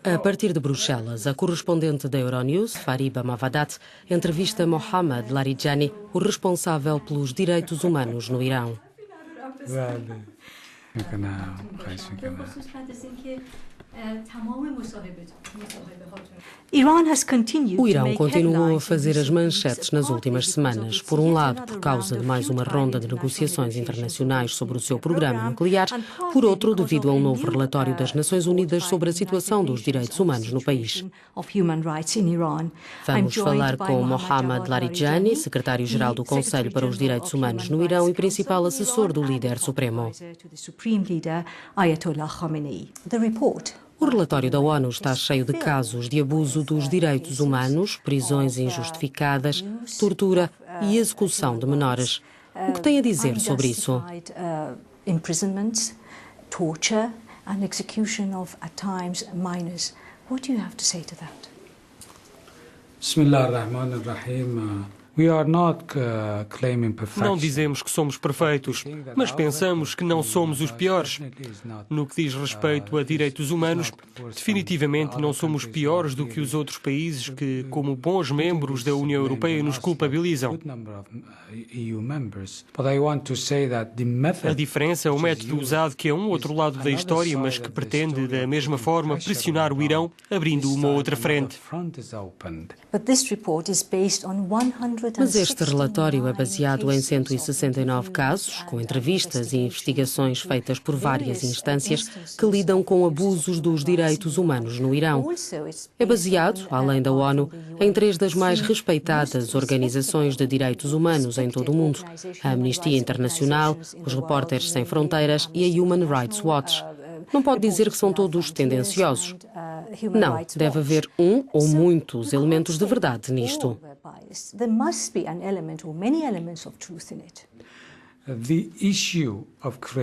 A partir de Bruxelas, a correspondente da Euronews, Fariba Mavadat, entrevista Mohammad Larijani, o responsável pelos direitos humanos no Irão. O Irão continuou a fazer as manchetes nas últimas semanas, por um lado por causa de mais uma ronda de negociações internacionais sobre o seu programa nuclear, por outro devido a um novo relatório das Nações Unidas sobre a situação dos direitos humanos no país. Vamos falar com Mohammad Larijani, secretário-geral do Conselho para os Direitos Humanos no Irão e principal assessor do líder supremo. O relatório da ONU está cheio de casos de abuso dos direitos humanos, prisões injustificadas, tortura e execução de menores. O que tem a dizer sobre isso? Torture and execution of, at times, minors. What do you have to say to that? Bismillahirrahmanirrahim. Não dizemos que somos perfeitos, mas pensamos que não somos os piores. No que diz respeito a direitos humanos, definitivamente não somos piores do que os outros países que, como bons membros da União Europeia, nos culpabilizam. A diferença é o método usado, que é um outro lado da história, mas que pretende, da mesma forma, pressionar o Irão, abrindo uma outra frente. Mas este relatório é baseado em 169 casos, com entrevistas e investigações feitas por várias instâncias que lidam com abusos dos direitos humanos no Irão. É baseado, além da ONU, em 3 das mais respeitadas organizações de direitos humanos em todo o mundo: a Amnistia Internacional, os Repórteres Sem Fronteiras e a Human Rights Watch. Não pode dizer que são todos tendenciosos. Não, deve haver um ou muitos elementos de verdade nisto.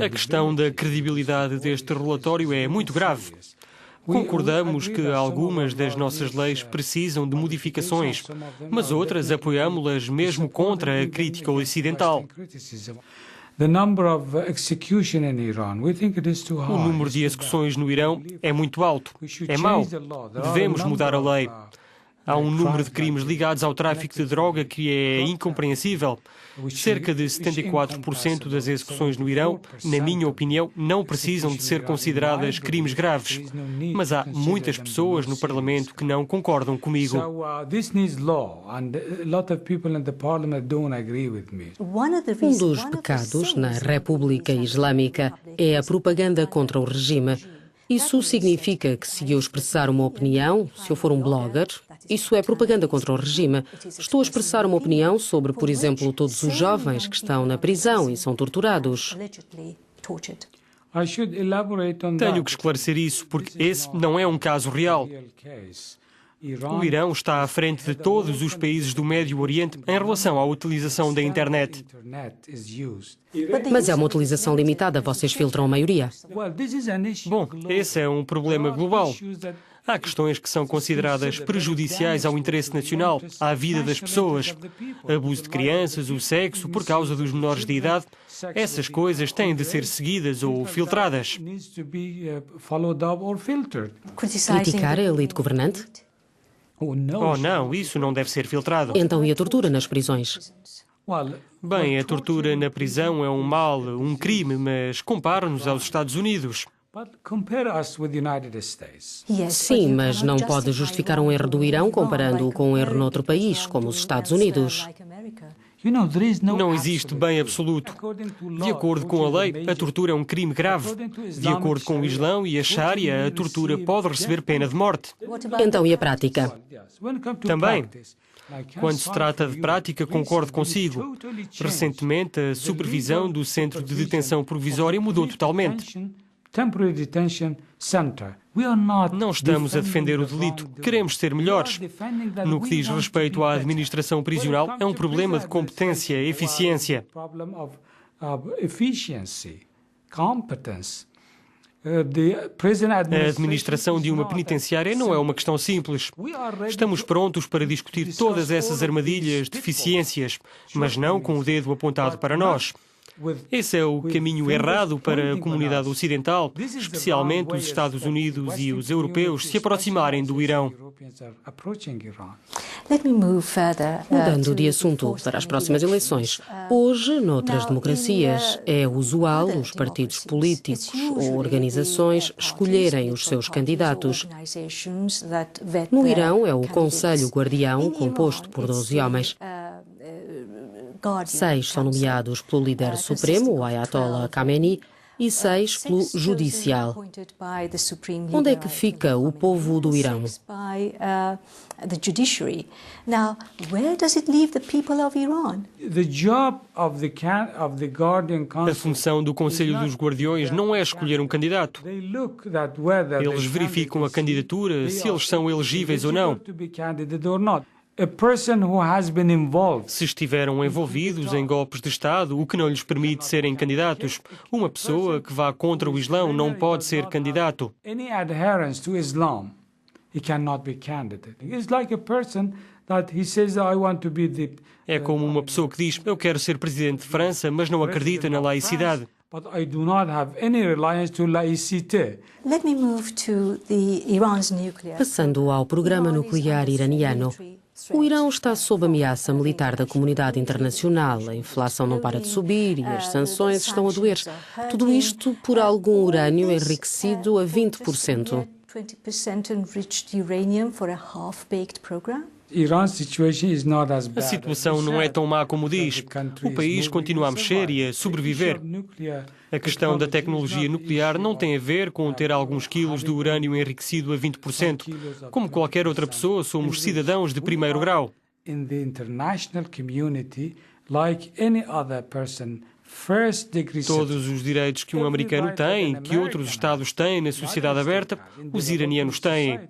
A questão da credibilidade deste relatório é muito grave. Concordamos que algumas das nossas leis precisam de modificações, mas outras apoiamos-las mesmo contra a crítica ocidental. O número de execuções no Irão é muito alto. É mau. Devemos mudar a lei. Há um número de crimes ligados ao tráfico de droga que é incompreensível. Cerca de 74% das execuções no Irão, na minha opinião, não precisam de ser consideradas crimes graves. Mas há muitas pessoas no Parlamento que não concordam comigo. Um dos pecados na República Islâmica é a propaganda contra o regime. Isso significa que se eu expressar uma opinião, se eu for um blogger, isso é propaganda contra o regime. Estou a expressar uma opinião sobre, por exemplo, todos os jovens que estão na prisão e são torturados. Tenho que esclarecer isso, porque esse não é um caso real. O Irão está à frente de todos os países do Médio Oriente em relação à utilização da internet. Mas é uma utilização limitada, vocês filtram a maioria. Bom, esse é um problema global. Há questões que são consideradas prejudiciais ao interesse nacional, à vida das pessoas. Abuso de crianças, o sexo, por causa dos menores de idade. Essas coisas têm de ser seguidas ou filtradas. Criticar a elite governante? Oh não, isso não deve ser filtrado. Então e a tortura nas prisões? Bem, a tortura na prisão é um mal, um crime, mas compare-nos aos Estados Unidos. Sim, mas não pode justificar um erro do Irão comparando-o com um erro noutro país, como os Estados Unidos. Não existe bem absoluto. De acordo com a lei, a tortura é um crime grave. De acordo com o Islão e a Sharia, a tortura pode receber pena de morte. Então e a prática? Também. Quando se trata de prática, concordo consigo. Recentemente, a supervisão do Centro de Detenção Provisória mudou totalmente. Não estamos a defender o delito, queremos ser melhores. No que diz respeito à administração prisional, é um problema de competência, eficiência. A administração de uma penitenciária não é uma questão simples. Estamos prontos para discutir todas essas armadilhas, deficiências, mas não com o dedo apontado para nós. Esse é o caminho errado para a comunidade ocidental, especialmente os Estados Unidos e os europeus, se aproximarem do Irão. Mudando de assunto para as próximas eleições. Hoje, noutras democracias, é usual os partidos políticos ou organizações escolherem os seus candidatos. No Irão, é o Conselho Guardião, composto por 12 homens. 6 são nomeados pelo líder supremo, o Ayatollah Khamenei, e 6 pelo judicial. Onde é que fica o povo do Irão? A função do Conselho dos Guardiões não é escolher um candidato. Eles verificam a candidatura, se eles são elegíveis ou não. Se estiveram envolvidos em golpes de Estado, o que não lhes permite serem candidatos. Uma pessoa que vá contra o Islão não pode ser candidato. É como uma pessoa que diz: eu quero ser presidente de França, mas não acredita na laicidade. Passando ao programa nuclear iraniano. O Irão está sob ameaça militar da comunidade internacional. A inflação não para de subir e as sanções estão a doer. Tudo isto por algum urânio enriquecido a 20%. A situação não é tão má como diz. O país continua a mexer e a sobreviver. A questão da tecnologia nuclear não tem a ver com ter alguns quilos de urânio enriquecido a 20%. Como qualquer outra pessoa, somos cidadãos de primeiro grau. Todos os direitos que um americano tem, que outros Estados têm na sociedade aberta, os iranianos têm.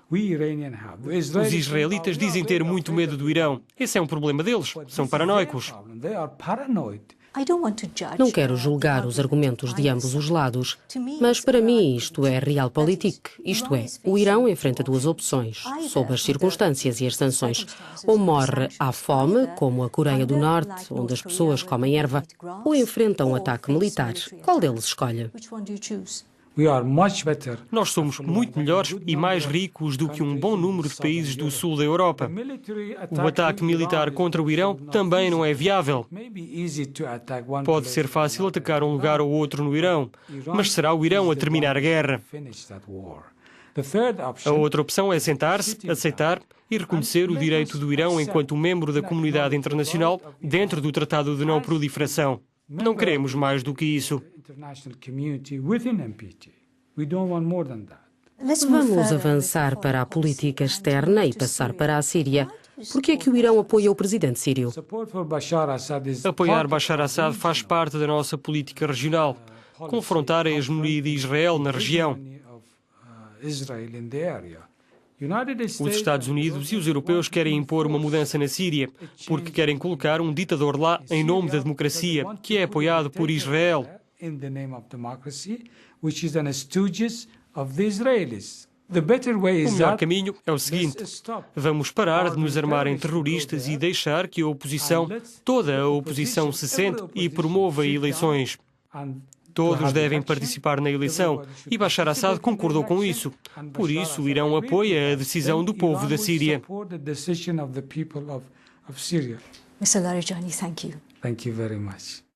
Os israelitas dizem ter muito medo do Irão. Esse é um problema deles. São paranoicos. Não quero julgar os argumentos de ambos os lados, mas para mim isto é realpolitik. Isto é, o Irão enfrenta duas opções, sob as circunstâncias e as sanções. Ou morre à fome, como a Coreia do Norte, onde as pessoas comem erva, ou enfrenta um ataque militar. Qual deles escolhe? Nós somos muito melhores e mais ricos do que um bom número de países do sul da Europa. O ataque militar contra o Irão também não é viável. Pode ser fácil atacar um lugar ou outro no Irão, mas será o Irão a terminar a guerra. A outra opção é sentar-se, aceitar e reconhecer o direito do Irão enquanto membro da comunidade internacional dentro do Tratado de Não Proliferação. Não queremos mais do que isso. Vamos avançar para a política externa e passar para a Síria. Por que é que o Irão apoia o presidente sírio? Apoiar Bashar Assad faz parte da nossa política regional. Confrontar a hegemonia de Israel na região. Os Estados Unidos e os europeus querem impor uma mudança na Síria, porque querem colocar um ditador lá em nome da democracia, que é apoiado por Israel. O melhor caminho é o seguinte: vamos parar de nos armar em terroristas e deixar que a oposição, toda a oposição, se sente e promova eleições. Todos devem participar na eleição e Bashar Assad concordou com isso. Por isso, o Irão apoia a decisão do povo da Síria. Mr. Larijani, thank you. Thank you very much.